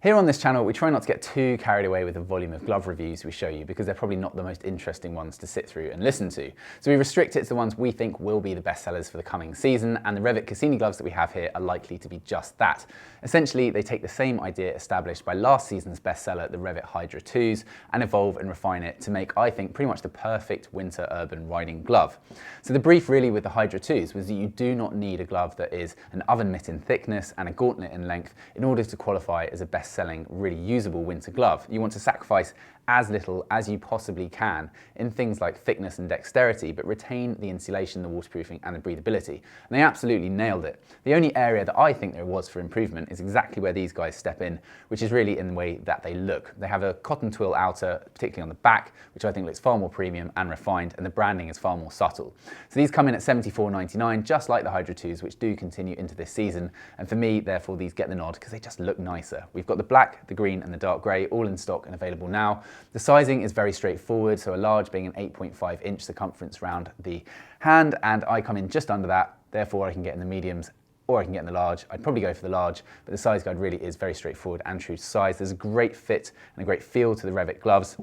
Here on this channel, we try not to get too carried away with the volume of glove reviews we show you because they're probably not the most interesting ones to sit through and listen to. So we restrict it to the ones we think will be the best sellers for the coming season, and the Rev'it Cassini gloves that we have here are likely to be just that. Essentially, they take the same idea established by last season's bestseller, the Revit Hydra 2s, and evolve and refine it to make, I think, pretty much the perfect winter urban riding glove. So the brief really with the Hydra 2s was that you do not need a glove that is an oven mitt in thickness and a gauntlet in length in order to qualify as a best-selling, really usable winter glove. You want to sacrifice as little as you possibly can in things like thickness and dexterity, but retain the insulation, the waterproofing, and the breathability. And they absolutely nailed it. The only area that I think there was for improvement is exactly where these guys step in, which is really in the way that they look. They have a cotton twill outer, particularly on the back, which I think looks far more premium and refined, and the branding is far more subtle. So these come in at $74.99, just like the Hydra 2s, which do continue into this season. And for me, therefore, these get the nod because they just look nicer. We've got the black, the green, and the dark grey, all in stock and available now. The sizing is very straightforward, so a large being an 8.5 inch circumference around the hand, and I come in just under that, therefore I can get in the mediums or I can get in the large. I'd probably go for the large, but the size guide really is very straightforward and true to size. There's a great fit and a great feel to the Revit gloves.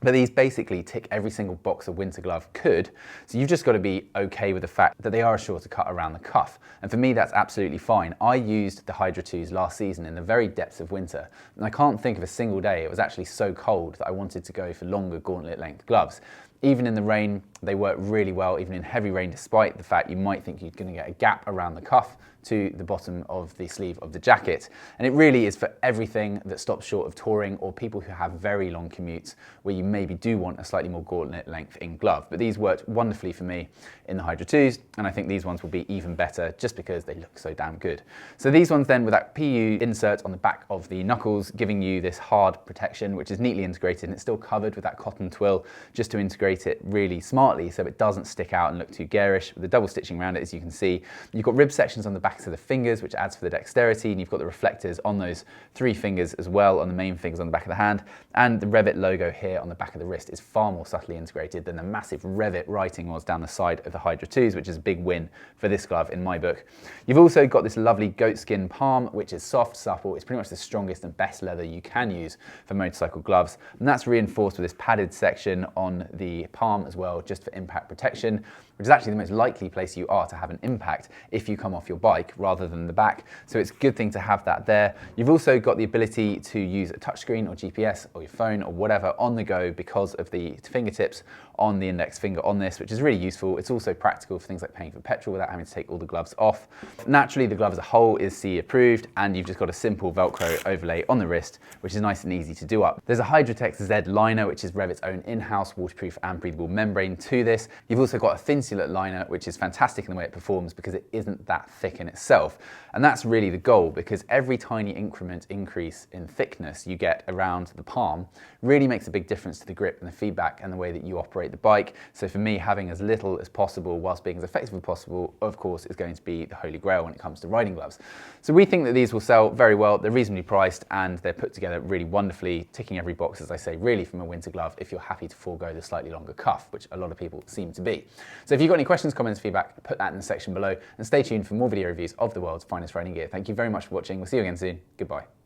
But these basically tick every single box a winter glove could, so you've just got to be okay with the fact that they are a shorter cut around the cuff. And for me, that's absolutely fine. I used the Hydra 2s last season in the very depths of winter, and I can't think of a single day it was actually so cold that I wanted to go for longer gauntlet length gloves. Even in the rain, they work really well, even in heavy rain, despite the fact you might think you're going to get a gap around the cuff to the bottom of the sleeve of the jacket. And it really is for everything that stops short of touring or people who have very long commutes where you maybe do want a slightly more gauntlet length in glove. But these worked wonderfully for me in the Hydra 2s, and I think these ones will be even better just because they look so damn good. So these ones then with that PU insert on the back of the knuckles, giving you this hard protection, which is neatly integrated, and it's still covered with that cotton twill just to integrate it really smartly so it doesn't stick out and look too garish. With the double stitching around it, as you can see, you've got rib sections on the backs of the fingers, which adds for the dexterity, and you've got the reflectors on those 3 fingers as well, on the main fingers on the back of the hand, and the Revit logo here on the back of the wrist is far more subtly integrated than the massive Revit writing was down the side of the Hydra 2s, which is a big win for this glove in my book. You've also got this lovely goatskin palm, which is soft, supple. It's pretty much the strongest and best leather you can use for motorcycle gloves, and that's reinforced with this padded section on the palm as well, just for impact protection, which is actually the most likely place you are to have an impact if you come off your bike rather than the back. So it's a good thing to have that there. You've also got the ability to use a touchscreen or GPS or your phone or whatever on the go because of the fingertips on the index finger on this, which is really useful. It's also practical for things like paying for petrol without having to take all the gloves off. Naturally, the glove as a whole is CE approved, and you've just got a simple Velcro overlay on the wrist, which is nice and easy to do up. There's a Hydrotex Z liner, which is Revit's own in-house waterproof and breathable membrane to this. You've also got a Thinsulate liner, which is fantastic in the way it performs because it isn't that thick in itself. And that's really the goal, because every tiny increment increase in thickness you get around the palm really makes a big difference to the grip and the feedback and the way that you operate the bike. So for me, having as little as possible whilst being as effective as possible, of course, is going to be the holy grail when it comes to riding gloves. So we think that these will sell very well. They're reasonably priced and they're put together really wonderfully, ticking every box, as I say, really from a winter glove if you're happy to forego the slightly longer cuff, which a lot of people seem to be. So if you've got any questions, comments, feedback, put that in the section below, and stay tuned for more video reviews of the world's finest riding gear. Thank you very much for watching. We'll see you again soon. Goodbye.